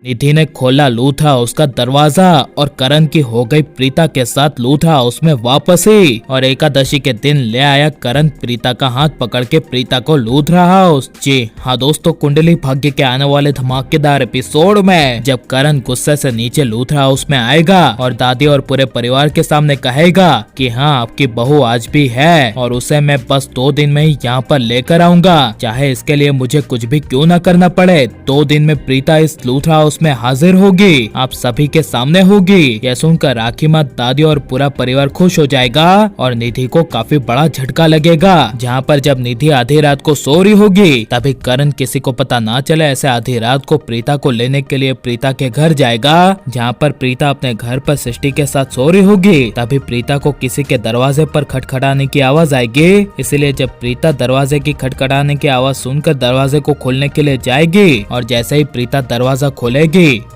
निधि ने खोला लूथ हाउस का दरवाजा और करण की हो गई प्रीता के साथ लूथ हाउस में वापसी। और एकादशी के दिन ले आया करण प्रीता का हाथ पकड़ के प्रीता को लूथ हाउस। जी हाँ दोस्तों, कुंडली भाग्य के आने वाले धमाकेदार एपिसोड में जब करण गुस्से से नीचे लूथ हाउस में आएगा और दादी और पूरे परिवार के सामने कहेगा कि हाँ आपकी बहू आज भी है और उसे मैं बस 2 दिन में ही यहाँ पर लेकर आऊंगा, चाहे इसके लिए मुझे कुछ भी क्यों न करना पड़े। 2 दिन में प्रीता इस लूथ हाउस में हाजिर होगी, आप सभी के सामने होगी। यह सुनकर राखी माँ, दादी और पूरा परिवार खुश हो जाएगा और निधि को काफी बड़ा झटका लगेगा। जहाँ पर जब निधि आधी रात को सो रही होगी तभी करण किसी को पता ना चले ऐसे आधी रात को प्रीता को लेने के लिए प्रीता के घर जाएगा। जहाँ पर प्रीता अपने घर पर सृष्टि के साथ सो रही होगी तभी प्रीता को किसी के दरवाजे पर खटखटाने की आवाज आएगी। इसलिए जब प्रीता दरवाजे की खटखटाने की आवाज सुनकर दरवाजे को खोलने के लिए जाएगी और जैसे ही प्रीता दरवाजा खोलेगी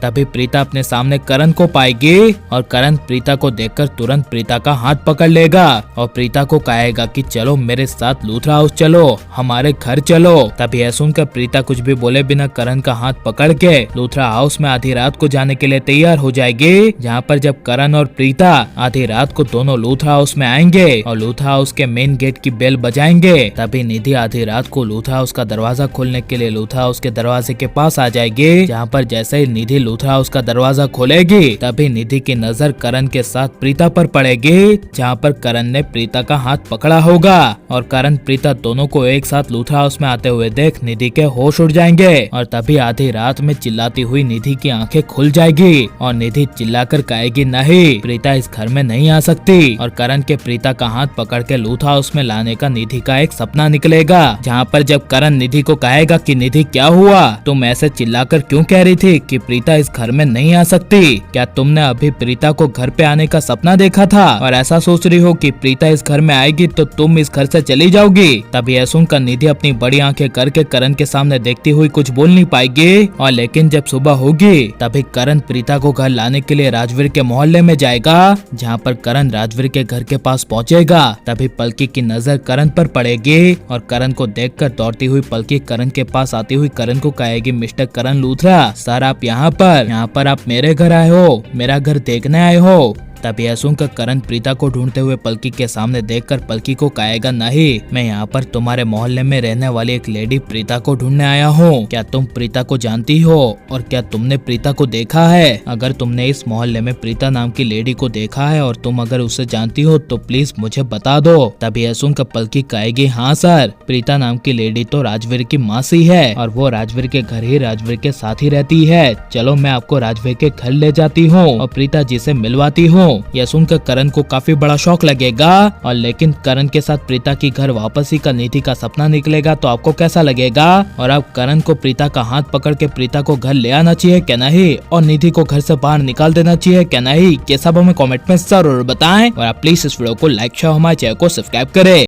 तभी प्रीता अपने सामने करण को पाएगी और करण प्रीता को देखकर तुरंत प्रीता का हाथ पकड़ लेगा और प्रीता को कहेगा कि चलो मेरे साथ लूथ हाउस चलो, हमारे घर चलो। तभी यह सुनकर प्रीता कुछ भी बोले बिना करण का हाथ पकड़ के लूथ हाउस में आधी रात को जाने के लिए तैयार हो जाएगी। जहाँ पर जब करण और प्रीता आधी रात को दोनों लूथ हाउस में आएंगे और लूथ हाउस के मेन गेट की बेल बजाएंगे तभी निधि आधी रात को लूथ हाउस का दरवाजा खोलने के लिए लूथ हाउस के दरवाजे के पास आ जाएगी। जहाँ पर जैसे ही निधि लूथ हाउस का दरवाजा खोलेगी तभी निधि की नजर करण के साथ प्रीता पर पड़ेगी। जहाँ पर करण ने प्रीता का हाथ पकड़ा होगा और करण प्रीता दोनों को एक साथ लूथ हाउस में आते हुए देख निधि के होश उड़ जाएंगे और तभी आधी रात में चिल्लाती हुई निधि की आंखें खुल जाएगी और निधि चिल्लाकर कहेगी नहीं, प्रीता इस घर में नहीं आ सकती। और करण के प्रीता का हाथ पकड़ के लूथ हाउस में लाने का निधि का एक सपना निकलेगा। जहाँ पर जब करण निधि को कहेगा कि निधि क्या हुआ, तुम ऐसे चिल्लाकर क्यों कह रही थी कि प्रीता इस घर में नहीं आ सकती? क्या तुमने अभी प्रीता को घर पे आने का सपना देखा था और ऐसा सोच रही हो कि प्रीता इस घर में आएगी तो तुम इस घर से चली जाओगी? तभी यह सुनकर निधि अपनी बड़ी आंखें करके करण के सामने देखती हुई कुछ बोल नहीं पाएगी। और लेकिन जब सुबह होगी तभी करण प्रीता को घर लाने के लिए राजवीर के मोहल्ले में जाएगा। जहाँ पर करण राजवीर के घर के पास पहुँचेगा तभी पलकी की नजर करण पर पड़ेगी और करण को देखकर दौड़ती हुई पलकी करण के पास आती हुई करण को कहेगी, मिस्टर करण लूथरा सर आप यहाँ पर आप मेरे घर आए हो, मेरा घर देखने आए हो? तभी यह सुनकर करण प्रीता को ढूंढते हुए पलकी के सामने देखकर पलकी को कहेगा, नहीं, मैं यहाँ पर तुम्हारे मोहल्ले में रहने वाली एक लेडी प्रीता को ढूंढने आया हूँ। क्या तुम प्रीता को जानती हो और क्या तुमने प्रीता को देखा है? अगर तुमने इस मोहल्ले में प्रीता नाम की लेडी को देखा है और तुम अगर उसे जानती हो तो प्लीज मुझे बता दो। तभी यह सुनकर पलकी कहेगी, हाँ सर, प्रीता नाम की लेडी तो राजवीर की मासी है और वो राजवीर के घर ही राजवीर के साथ ही रहती है। चलो मैं आपको राजवीर के घर ले जाती हूँ और प्रीता जी से मिलवाती हूँ। यह सुनकर करण को काफी बड़ा शौक लगेगा और लेकिन करण के साथ प्रीता की घर वापसी का निधि का सपना निकलेगा तो आपको कैसा लगेगा? और अब करण को प्रीता का हाथ पकड़ के प्रीता को घर ले आना चाहिए क्या नहीं, और निधि को घर से बाहर निकाल देना चाहिए क्या नहीं, ये सब हमें कमेंट में जरूर बताएं। और आप प्लीज इस वीडियो को लाइक शेयर, हमारे चैनल को सब्सक्राइब करें।